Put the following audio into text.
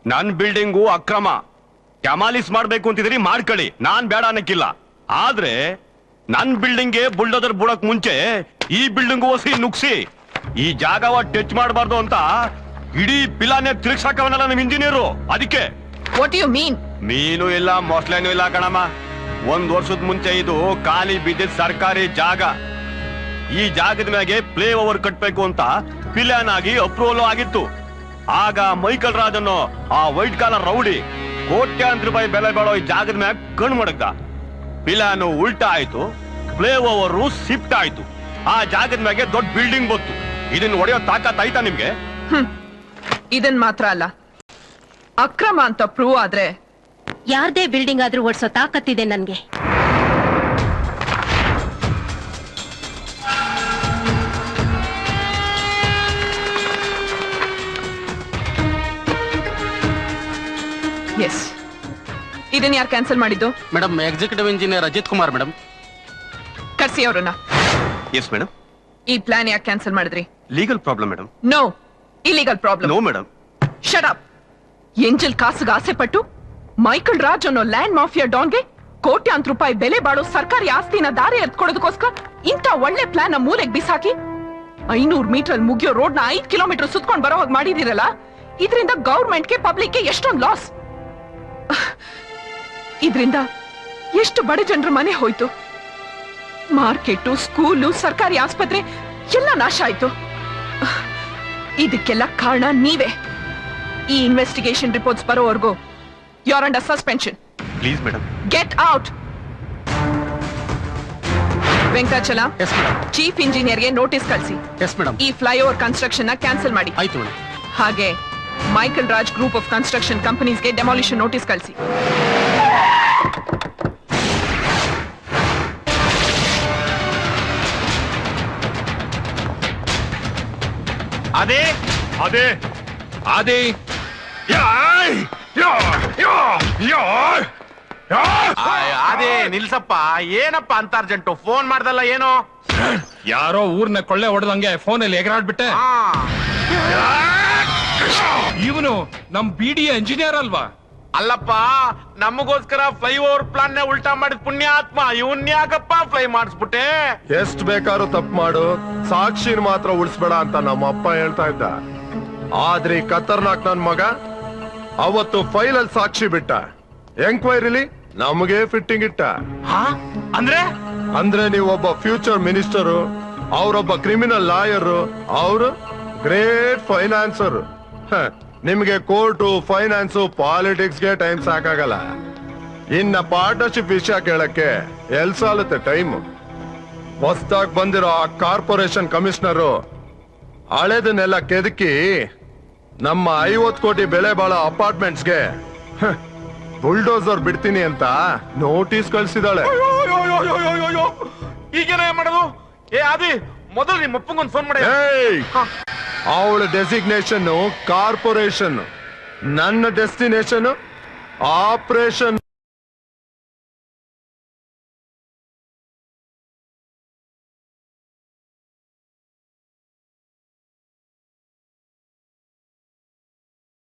ನನ್ ಬಿಲ್ಡಿಂಗು ಅಕ್ರಮ ಕ್ಯಾಮಾಲಿಸ್ ಮಾಡ್ಬೇಕು ಅಂತಿದ್ರಿ ಮಾಡ್ಕೊಳ್ಳಿ, ನಾನ್ ಬೇಡ ಅನ್ನಕ್ಕಿಲ್ಲ. ಆದ್ರೆ ನನ್ ಬಿಲ್ಡಿಂಗ್ಗೆ ಬುಲ್ಡೋದರ್ ಬುಡಕ್ ಮುಂಚೆ ಈ ಬಿಲ್ಡಿಂಗ್ ಓಸಿ ನುಗ್ಸಿ ಈ ಜಾಗವ ಟಚ್ ಮಾಡಬಾರ್ದು ಅಂತ ಇಡೀ ಪಿಲಾನೆ ತಿರುಗ್ಸಾಕವನಲ್ಲ ನಮ್ ಇಂಜಿನಿಯರು. ಅದಕ್ಕೆ ವಾಟ್ ಯು ಮೀನ್? ಮೀನು ಇಲ್ಲ ಮೊಸಳೆನೂ ಇಲ್ಲ ಕಣಮ್ಮ. 1 ವರ್ಷದ ಮುಂಚೆ ಇದು ಖಾಲಿ ಬಿದ್ದಿದ್ದ ಸರ್ಕಾರಿ ಜಾಗ. ಈ ಜಾಗದ ಮ್ಯಾಗೆ ಪ್ಲೇ ಓವರ್ ಕಟ್ಬೇಕು ಅಂತ ಪಿಲಾನ್ ಆಗಿ ಅಪ್ರೂವಲ್ ಆಗಿತ್ತು. ಆಗ ಮೈಕಲ್ ರಾಜ್ ಅನ್ನೋ ಆ ವೈಟ್ ಕಾಲರ್ ರೌಡಿ ಕೋಟ್ಯಾಂತರ ರೂಪಾಯಿ ಬೆಲೆ ಬಾಳೋ ಈ ಜಾಗದ ಮ್ಯಾಗ ಕಣ್ ಮಡಗ್ದ. ಪಿಲಾನು ಉಲ್ಟಾ ಆಯ್ತು, ಪ್ಲೇ ಓವರ್ ಶಿಫ್ಟ್ ಆಯ್ತು. ಆ ಜಾಗದ ಮ್ಯಾಗೆ ದೊಡ್ಡ ಬಿಲ್ಡಿಂಗ್ ಬಂತು. ಇದನ್ನ ಹೊಡೆಯೋ ತಾಕತ್ ಆಯ್ತಾ ನಿಮ್ಗೆ? ಇದನ್ ಮಾತ್ರ ಅಲ್ಲ, ಅಕ್ರಮ ಅಂತ ಪ್ರೂವ್ ಆದ್ರೆ ಯಾರ್ದೇ ಬಿಲ್ಡಿಂಗ್ ಆದ್ರೂ ಓಡಿಸೋ ತಾಕತ್ತಿದೆ ನನ್ಗೆ. ಎಸ್, ಇದನ್ನ ಯಾರು ಕ್ಯಾನ್ಸಲ್ ಮಾಡಿದ್ದು? Madam, executive engineer Ajith Kumar madam. ಕರ್ಸಿ ಅವ್ರನ್ನ. Yes madam. ಈ ಪ್ಲಾನ್ ಯಾಕೆ ಕ್ಯಾನ್ಸಲ್ ಮಾಡಿದ್ರಿ? Legal problem madam. No, illegal problem. No madam. Shut up. ಎಂಜಲ್ ಕಾಸಿಗೆ ಆಸೆ ಪಟ್ಟು ಮೈಕಲ್ ರಾಜ್ ಅನ್ನೋ ಲ್ಯಾಂಡ್ ಮಾಫಿಯಾ ಡಾನ್ಗೆ ಕೋಟ್ಯಾಂತರ ರೂಪಾಯಿ ಬೆಲೆ ಬಾಳೋ ಸರ್ಕಾರಿ ಆಸ್ತಿನ ದಾರಿ ಎತ್ಕೊಡೋದಕ್ಕೋಸ್ಕರ ಇಂಥ ಒಳ್ಳೆ ಪ್ಲಾನ್ ಮೂಲೆಗೆ ಬಿಸಾಕಿ 500 ಮೀಟರ್ ಮುಗಿಯೋ ರೋಡ್ ನ 5 ಕಿಲೋಮೀಟರ್ ಸುತ್ಕೊಂಡ್ ಬರೋ ಹಾಗೆ ಮಾಡಿದಿರಲ್ಲ. ಇದರಿಂದ ಗೌರ್ಮೆಂಟ್ಗೆ ಪಬ್ಲಿಕ್ಗೆ ಎಷ್ಟೊಂದು ಲಾಸ್. ಇದರಿಂದ ಎಷ್ಟು ಬಡ ಜನರ ಮನೆ ಹೋಯ್ತು. ಮಾರ್ಕೆಟು, ಸ್ಕೂಲು, ಸರ್ಕಾರಿ ಆಸ್ಪತ್ರೆ ಎಲ್ಲ ನಾಶ ಆಯ್ತು. ಇದಕ್ಕೆಲ್ಲ ಕಾರಣ ನೀವೇ. ಈ ಇನ್ವೆಸ್ಟಿಗೇಷನ್ ರಿಪೋರ್ಟ್ಸ್ ಬರೋವರೆಗೂ you are under suspension. Please madam. Get out. Venkatachala, chief ಇಂಜಿನಿಯರ್ಗೆ ನೋಟಿಸ್ ಕಳಿಸಿ. ಈ ಫ್ಲೈಓವರ್ ಕನ್ಸ್ಟ್ರಕ್ಷನ್ ನ ಕ್ಯಾನ್ಸಲ್ ಮಾಡಿ. ಆಯ್ತು ಮೇಡಮ್. ಹಾಗೆ Michael Raj group of construction ಕಂಪನೀಸ್ಗೆ ಡೆಮಾಲಿಷನ್ ನೋಟಿಸ್ ಕಳಿಸಿ. ಅದೇ ಅದೇ ಅದೇ ಅದೇ ನಿಲ್ಸಪ್ಪ. ಏನಪ್ಪ ಅಂತ ಅರ್ಜೆಂಟು? ಫೋನ್ ಮಾಡ್ದಲ್ಲ ಏನೋ? ಯಾರೋ ಊರ್ನ ಕೊಳ್ಳೆ ಹೊಡೆದಂಗೆ ಫೋನಲ್ಲಿ ಎಗರಾಡ್ಬಿಟ್ಟೆ. ಇವನು ನಮ್ ಬಿಡಿಎ ಇಂಜಿನಿಯರ್ ಅಲ್ವಾ? ಅಲ್ಲಪ್ಪ, ನಮಗೋಸ್ಕರ ಫ್ಲೈ ಓವರ್ ಪ್ಲಾನ್ ನ ಉಲ್ಟಾ ಮಾಡಿದ ಪುಣ್ಯಾತ್ಮ ಇವನ್ ಯಾಕಪ್ಪ ಫ್ಲೈ ಮಾಡಿಸ್ಬಿಟ್ಟೆ? ಎಷ್ಟ್ ಬೇಕಾದ್ರೂ ತಪ್ಪು ಮಾಡು, ಸಾಕ್ಷಿನ ಮಾತ್ರ ಉಳಿಸ್ಬೇಡ ಅಂತ ನಮ್ಮ ಅಪ್ಪ ಹೇಳ್ತಾ ಇದ್ದ. ಆದ್ರೆ ಖತರ್ನಾಕ್ ನನ್ ಮಗ ಅವತ್ತು ಫೈಲ್ ಅಲ್ಲಿ ಸಾಕ್ಷಿ ಬಿಟ್ಟ. ಎಂಕ್ವೈರಿಲಿ ನಮಗೆ ಫಿಟ್ಟಿಂಗ್ ಇಟ್ಟ. ಅಂದ್ರೆ ನೀವೊಬ್ಬ ಫ್ಯೂಚರ್ ಮಿನಿಸ್ಟರು, ಅವರೊಬ್ಬ ಕ್ರಿಮಿನಲ್ ಲಾಯರ್, ಅವರು ಗ್ರೇಟ್ ಫೈನಾನ್ಸರ್. ನಿಮ್ಗೆ ಕೋರ್ಟು, ಫೈನಾನ್ಸು, ಪಾಲಿಟಿಕ್ಸ್ಗೆ ಟೈಮ್ ಸಾಕಾಗಲ್ಲ. ಇನ್ನ ಪಾರ್ಟ್ನರ್ಶಿಪ್ ವಿಷಯ ಕೇಳಕ್ಕೆ ಎಲ್ ಸಾಲುತ್ತೆ ಟೈಮ್. ಹೊಸ್ದಾಗ್ ಬಂದಿರೋ ಆ ಕಾರ್ಪೊರೇಷನ್ ಕಮಿಷನರು ಹಳೆದನ್ನೆಲ್ಲ ಕೆದಕಿ ನಮ್ಮ 50 ಕೋಟಿ ಬೆಲೆ ಬಾಳೋ ಅಪಾರ್ಟ್ಮೆಂಟ್ಸ್ಗೆ ಬುಲ್ಡೋಸರ್ ಬಿಡ್ತೀನಿ ಅಂತ ನೋಟಿಸ್ ಕಳ್ಸಿದಾಳೆ. ಈಗೇನ ಮಾಡೋದು? ಆದಿ, ಮೊದಲು ನಿಮ್ಮ ಅಪ್ಪಂಗೊಂದು ಫೋನ್ ಮಾಡಿ. ಅವಳ ಡೆಸಿಗ್ನೇಷನ್ ಕಾರ್ಪೊರೇಷನ್, ನನ್ನ ಡೆಸ್ಟಿನೇಷನ್ ಆಪರೇಷನ್.